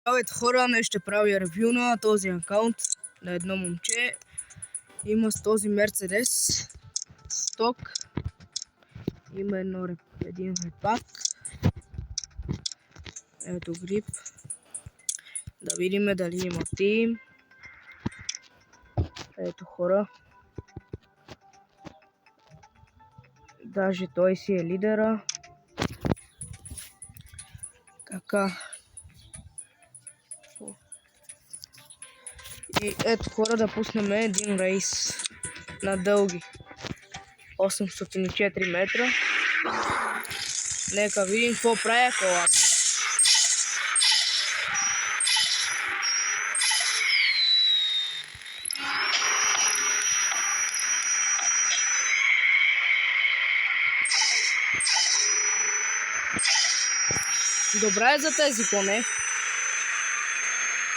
Здравейте хора, днес ще правя ревю на този акаунт на едно момче. Има с този Мерцедес сток. Има един репак. Ето грип. Да видим дали има тим. Ето хора. Даже той си е лидера. Така. И ето хора, да пуснем един рейс на дълги 804 метра. Нека видим какво прави колата. Добра е за тези коне.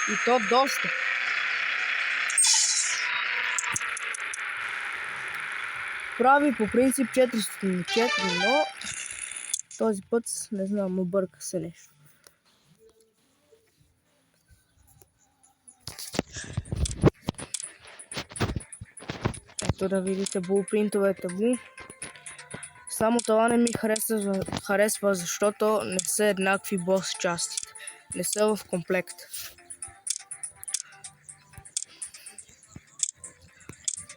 И то доста. Прави по принцип 404, но този път не знам, обърка се нещо. Ето да видите булпринтовете му. Само това не ми харесва, защото не са еднакви бос частите. Не са в комплект.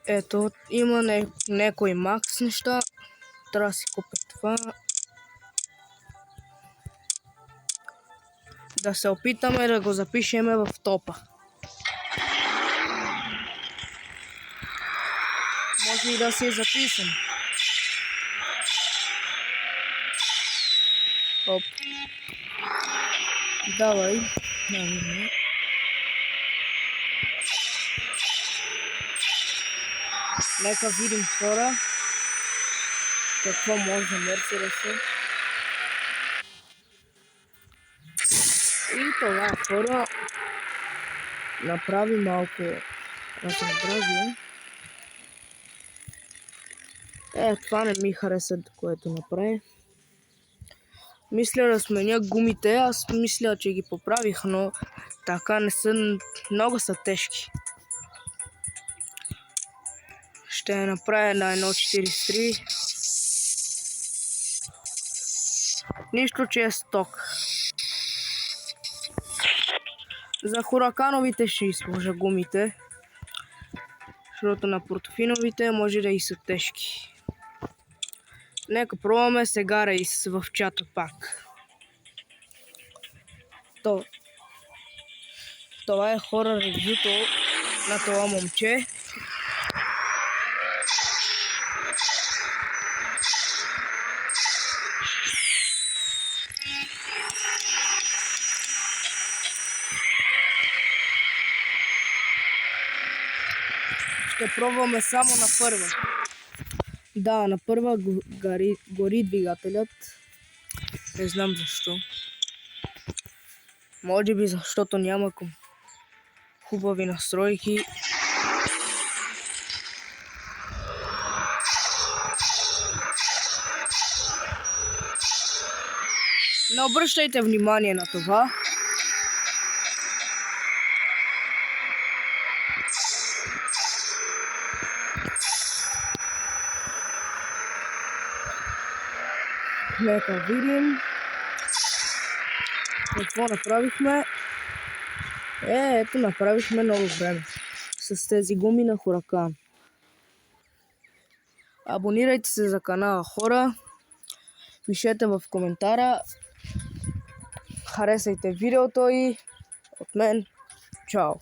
Ето, има някои макс неща. Трябва да си купя това. Да се опитаме да го запишеме в топа. Може и да си запишем. Оп. Давай. Нека видим хора какво може да Мерцедеса. И това хора направи малко разнообразие. Това не ми хареса, което направи. Мисля да сменя гумите, аз мисля, че ги поправих, но така не са, много са тежки. Ще я направя на 1.43. Нищо, че е сток. За хуракановите ще изложа гумите, защото на портофиновите може да и са тежки. Нека пробваме сега рейс в чата пак. Това е хора ревюто на това момче. Ще пробваме само на първа. Да, на първа гори двигателят. Не знам защо. Може би защото няма хубави настройки. Не обръщайте внимание на това. Нека видим какво направихме. Ето направихме много време с тези гуми на Хуракан. Абонирайте се за канала хора. Пишете в коментара. Харесайте видеото и от мен. Чао!